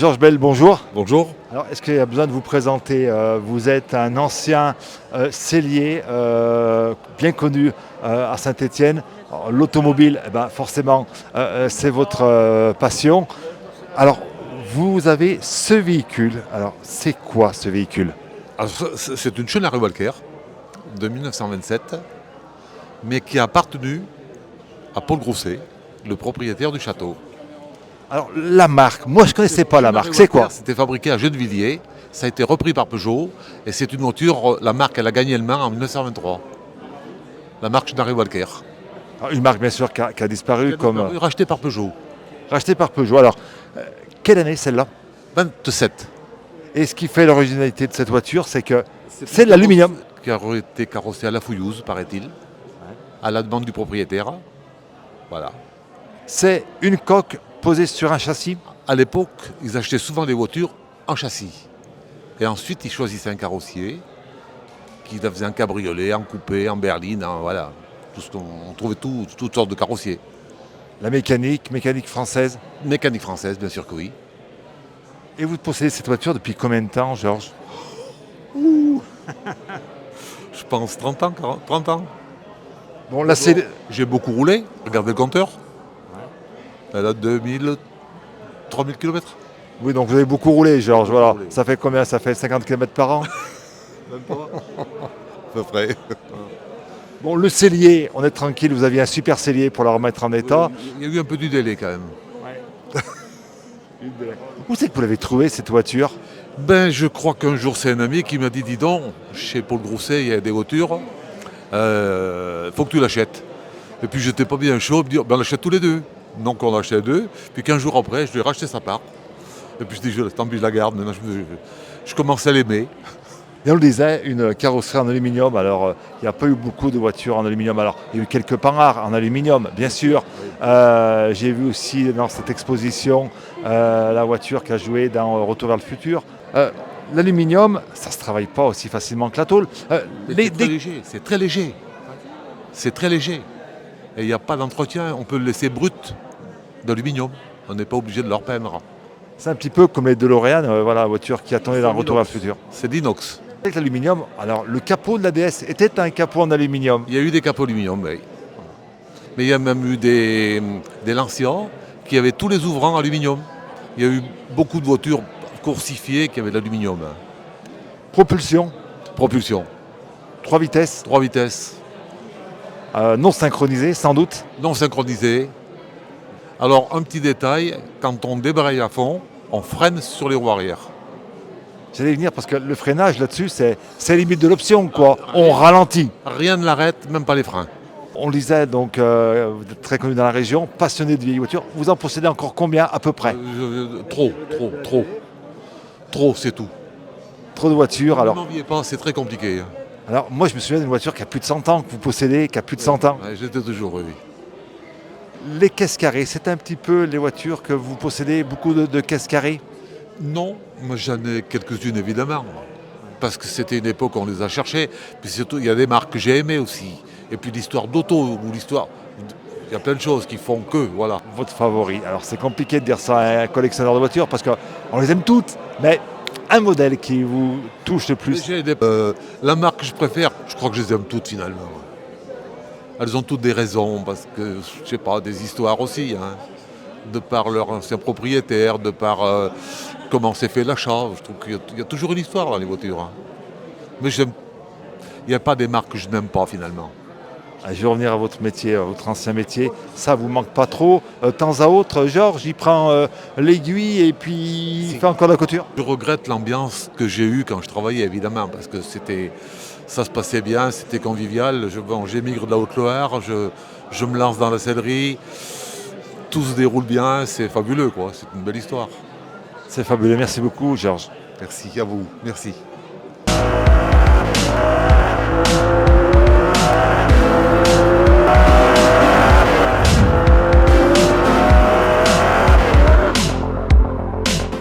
Georges Bell, bonjour. Bonjour. Alors, est-ce qu'il y a besoin de vous présenter? Vous êtes un ancien sellier bien connu à Saint-Étienne. L'automobile, forcément, c'est votre passion. Alors, vous avez ce véhicule. Alors, c'est quoi ce véhicule? Alors, c'est une Chevrolet Walker de 1927, mais qui a appartenu à Paul Grousset, le propriétaire du château. Alors, la marque, moi je ne connaissais pas la marque, c'est quoi? C'était fabriqué à Gennevilliers, ça a été repris par Peugeot, et c'est une voiture, la marque elle a gagné le Mans en 1923. La marque Chevrolet Walker. Alors, une marque bien sûr qui a disparu, Rachetée par Peugeot. rachetée par Peugeot. Alors, quelle année celle-là? 27. Et ce qui fait l'originalité de cette voiture, c'est que c'est de l'aluminium. Qui a été carrossé à la fouillouse, paraît-il, à la demande du propriétaire. Voilà. C'est une coque posée sur un châssis. À l'époque, ils achetaient souvent des voitures en châssis. Et ensuite, ils choisissaient un carrossier qui faisait un cabriolet, en coupé, en berline, voilà. On trouvait toutes sortes de carrossiers. La mécanique française. Mécanique française, bien sûr que oui. Et vous possédez cette voiture depuis combien de temps, Georges? Je pense 30 ans, 30 ans. Bon, là, c'est... J'ai beaucoup roulé, regardez le compteur. Elle a 2000, 3000 km. Oui, donc vous avez beaucoup roulé, Georges. Voilà. Roulé. Ça fait combien? Ça fait 50 km par an? Même pas. À peu près. Bon, le cellier, on est tranquille. Vous aviez un super cellier pour la remettre en état. Il y a eu un peu du délai quand même. Où c'est que vous l'avez trouvé, cette voiture? Ben, je crois qu'un jour, c'est un ami qui m'a dit, dis donc, chez Paul Grousset, il y a des voitures, faut que tu l'achètes. Et puis, j'étais pas bien chaud, me dire, ben, on l'achète tous les deux. Donc, on l'achetait deux. Puis, 15 jours après, je lui ai racheté sa part. Et puis, je dis, tant pis, je la garde. Maintenant, je commence à l'aimer. Et on le disait, une carrosserie en aluminium. Alors, il n'y a pas eu beaucoup de voitures en aluminium. Alors, il y a eu quelques panhard en aluminium, bien sûr. J'ai vu aussi dans cette exposition la voiture qui a joué dans Retour vers le futur. L'aluminium, ça ne se travaille pas aussi facilement que la tôle. C'est très léger. C'est très léger. Et il n'y a pas d'entretien. On peut le laisser brut d'aluminium. On n'est pas obligé de le repeindre. C'est un petit peu comme les DeLorean, voilà, la voiture qui attendait dans Retour vers le futur. C'est d'inox. Avec l'aluminium, alors le capot de la DS était un capot en aluminium. Il y a eu des capots aluminium, oui. Mais il y a même eu des Lancia qui avaient tous les ouvrants aluminium. Il y a eu beaucoup de voitures coursifiées qui avaient de l'aluminium. Propulsion, Propulsion, 3 vitesses, 3 vitesses, non synchronisée sans doute. non synchronisées. Alors, un petit détail, quand on débraye à fond, on freine sur les roues arrière. J'allais venir parce que le freinage là-dessus, c'est limite de l'option, quoi. On ralentit. Rien ne l'arrête, même pas les freins. On le disait, donc, vous êtes très connu dans la région, passionné de vieilles voitures. Vous en possédez encore combien à peu près? Trop, c'est tout. Trop de voitures, Ne alors. m'enviez pas, c'est très compliqué. Alors, moi, je me souviens d'une voiture qui a plus de 100 ans, que vous possédez, qui a plus de 100 ans. Ouais, j'étais toujours, oui. Les caisses carrées, c'est un petit peu les voitures que vous possédez, beaucoup de caisses carrées? Non, moi j'en ai quelques-unes évidemment. Parce que c'était une époque où on les a cherchées. Puis surtout, il y a des marques que j'ai aimées aussi. Et puis l'histoire d'auto, ou l'histoire. Il y a plein de choses qui font que, voilà. Votre favori? Alors, c'est compliqué de dire ça à un collectionneur de voitures parce qu'on les aime toutes, mais un modèle qui vous touche le plus? La marque que je préfère, je crois que je les aime toutes finalement. Elles ont toutes des raisons, parce que, je sais pas, des histoires aussi. De par leur ancien propriétaire, de par comment s'est fait l'achat. Je trouve qu'il y a toujours une histoire dans les voitures. Mais il n'y a pas des marques que je n'aime pas finalement. Je vais revenir à votre métier, à votre ancien métier. Ça vous manque pas trop? De temps à autre, Georges, il prend l'aiguille et puis il fait encore de la couture? Je regrette l'ambiance que j'ai eue quand je travaillais, évidemment, parce que ça se passait bien, c'était convivial. J'émigre de la Haute-Loire, je me lance dans la sellerie. Tout se déroule bien, c'est fabuleux, quoi. C'est une belle histoire. C'est fabuleux. Merci beaucoup, Georges. Merci à vous. Merci.